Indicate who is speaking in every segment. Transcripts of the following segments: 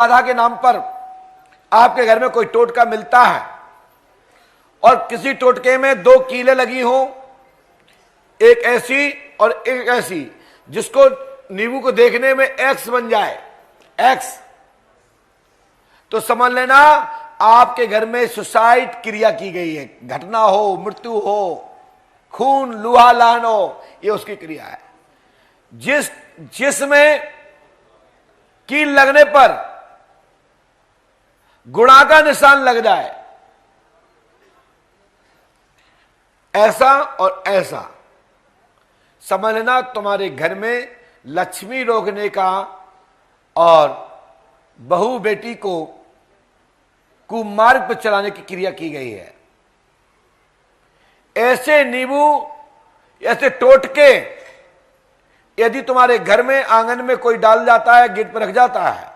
Speaker 1: बाधा के नाम पर आपके घर में कोई टोटका मिलता है और किसी टोटके में दो कीलें लगी हो, एक ऐसी और एक ऐसी, जिसको नींबू को देखने में एक्स बन जाए, एक्स, तो समझ लेना आपके घर में सुसाइड क्रिया की गई है। घटना हो, मृत्यु हो, खून लुहा लहन हो, ये उसकी क्रिया है। जिसमें कील लगने पर गुणा का निशान लग जाए, ऐसा और ऐसा, समझ लेना तुम्हारे घर में लक्ष्मी रोकने का और बहू बेटी को कुमार्ग पर चलाने की क्रिया की गई है। ऐसे नींबू, ऐसे टोटके यदि तुम्हारे घर में आंगन में कोई डाल जाता है, गेट पर रख जाता है,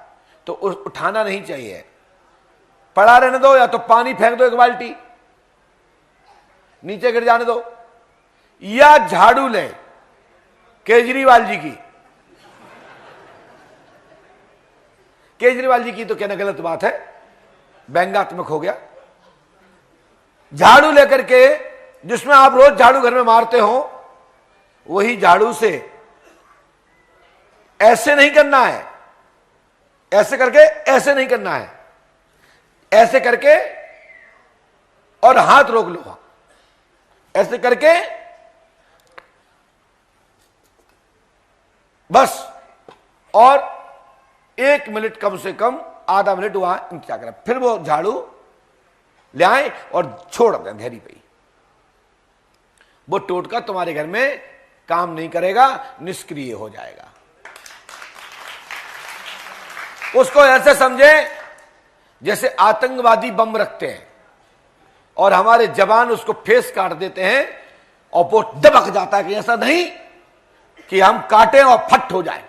Speaker 1: तो उठाना नहीं चाहिए, पड़ा रहने दो, या तो पानी फेंक दो एक बाल्टी, नीचे गिर जाने दो, या झाड़ू ले केजरीवाल जी की। केजरीवाल जी की तो कहना गलत बात है, व्यंग्यात्मक हो गया। झाड़ू लेकर के, जिसमें आप रोज झाड़ू घर में मारते हो, वही झाड़ू से ऐसे नहीं करना है, ऐसे करके ऐसे नहीं करना है, ऐसे करके और हाथ रोक लो, ऐसे करके बस, और 1 मिनट, कम से कम आधा मिनट वहां इंतजार करें, फिर वो झाड़ू ले आए और छोड़ दें धैर्य पे। वो टोटका तुम्हारे घर में काम नहीं करेगा, निष्क्रिय हो जाएगा। उसको ऐसे समझे जैसे आतंकवादी बम रखते हैं और हमारे जवान उसको फेस काट देते हैं और वो दबक जाता है, कि ऐसा नहीं कि हम काटें और फट हो जाए।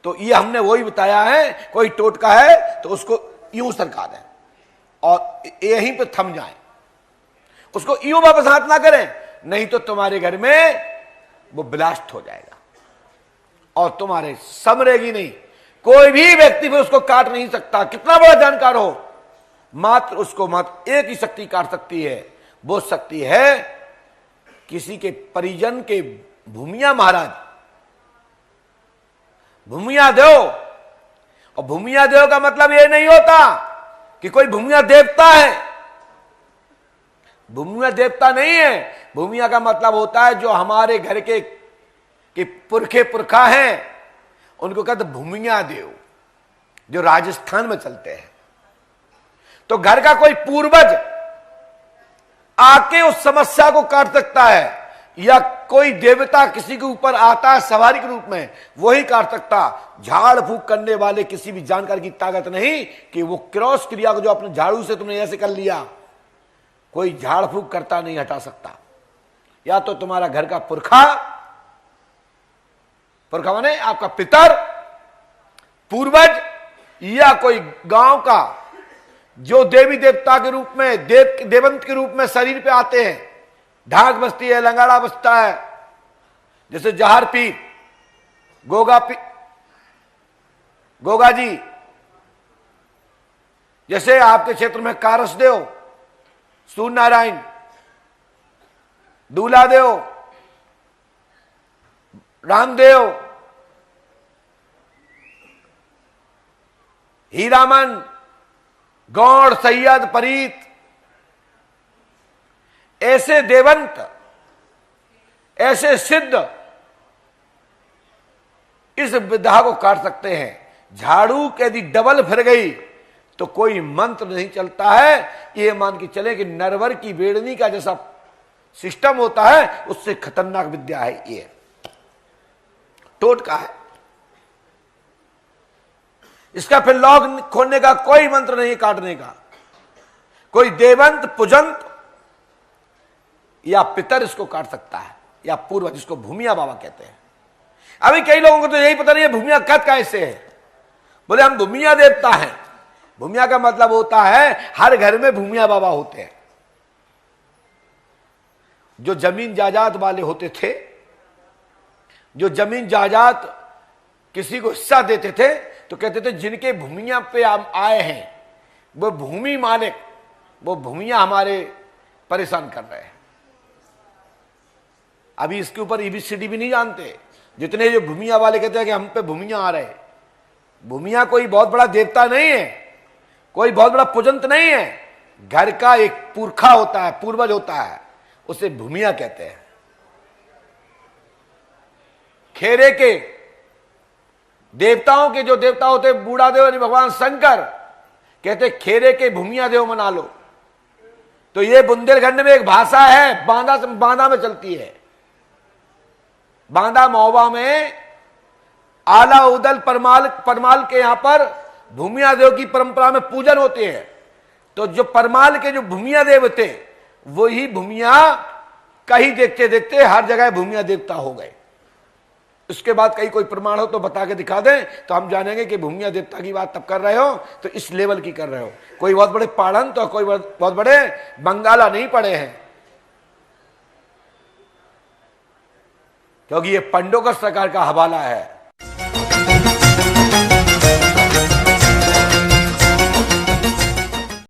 Speaker 1: तो ये हमने वही बताया है, कोई टोटका है तो उसको यूं सरका दें और यहीं पे थम जाएं, उसको यूं वापस हाथ ना करें, नहीं तो तुम्हारे घर में वो ब्लास्ट हो जाएगा और तुम्हारे समरेगी नहीं। कोई भी व्यक्ति फिर उसको काट नहीं सकता, कितना बड़ा जानकार हो, मात्र उसको मात्र एक ही शक्ति काट सकती है, वो शक्ति है किसी के परिजन के भूमिया महाराज, भूमिया देव। और भूमिया देव का मतलब ये नहीं होता कि कोई भूमिया देवता है, भूमिया देवता नहीं है। भूमिया का मतलब होता है जो हमारे घर के पुरखे पुरखा हैं, उनको कहते भूमिया देव, जो राजस्थान में चलते हैं। तो घर का कोई पूर्वज आके उस समस्या को काट सकता है, या कोई देवता किसी के ऊपर आता है सवारी के रूप में, वही काट सकता। झाड़ फूक करने वाले किसी भी जानकार की ताकत नहीं कि वो क्रॉस क्रिया को जो अपने झाड़ू से तुमने ऐसे कर लिया, कोई झाड़ फूक करता नहीं हटा सकता। या तो तुम्हारा घर का पुरखा, पुरखा माने आपका पितर, पूर्वज, या कोई गांव का जो देवी देवता के रूप में, देवंत के रूप में शरीर पे आते हैं। ढाक बसती है, लंगाड़ा बसता है, जैसे जहार पीर, गोगा जी, जैसे आपके क्षेत्र में कारसदेव, सूर्य नारायण, दूलादेव, रामदेव, हीरामन, गौड़, सैयद, परीत, ऐसे देवंत, ऐसे सिद्ध इस विधा को काट सकते हैं। झाड़ू यदि डबल फिर गई तो कोई मंत्र नहीं चलता है। ये मान के चले कि नरवर की बेड़नी का जैसा सिस्टम होता है, उससे खतरनाक विद्या है ये, टोटका है। इसका फिर लॉक खोलने का कोई मंत्र नहीं, काटने का। कोई देवंत, पुजंत या पितर इसको काट सकता है, या पूर्वज, जिसको भूमिया बाबा कहते हैं। अभी कई लोगों को तो यही पता नहीं है भूमिया कद कैसे है। बोले हम भूमिया देवता हैं। भूमिया का मतलब होता है हर घर में भूमिया बाबा होते हैं। जो जमीन जायदाद वाले होते थे, जो जमीन जायदाद किसी को हिस्सा देते थे, तो कहते थे जिनके भूमिया पे हम आए हैं वो भूमि मालिक, वो भूमिया हमारे परेशान कर रहे हैं। अभी इसके ऊपर एबीसीडी भी नहीं जानते जितने जो भूमिया वाले कहते हैं कि हम पे भूमिया आ रहे। भूमिया कोई बहुत बड़ा देवता नहीं है, कोई बहुत बड़ा पूजंत नहीं है। घर का एक पुरखा होता है, पूर्वज होता है, उसे भूमिया कहते हैं। खेरे के देवताओं के जो देवता होते बूढ़ा देव यानी भगवान शंकर कहते खेरे के भूमिया देव मना लो। तो ये बुंदेलखंड में एक भाषा है, बांदा में चलती है। बांदा महोबा में आला उदल परमाल के यहां पर भूमिया देव की परंपरा में पूजन होते हैं। तो जो परमाल के जो भूमिया देव थे वही भूमिया कहीं देखते देखते हर जगह भूमिया देवता हो गए। उसके बाद कहीं कोई प्रमाण हो तो बता के दिखा दें तो हम जानेंगे कि भूमिया देवता की बात तब कर रहे हो तो इस लेवल की कर रहे हो। कोई बहुत बड़े पढ़न तो कोई बहुत बड़े बंगाला नहीं पढ़े हैं, क्योंकि ये पंडोकर सरकार का हवाला है।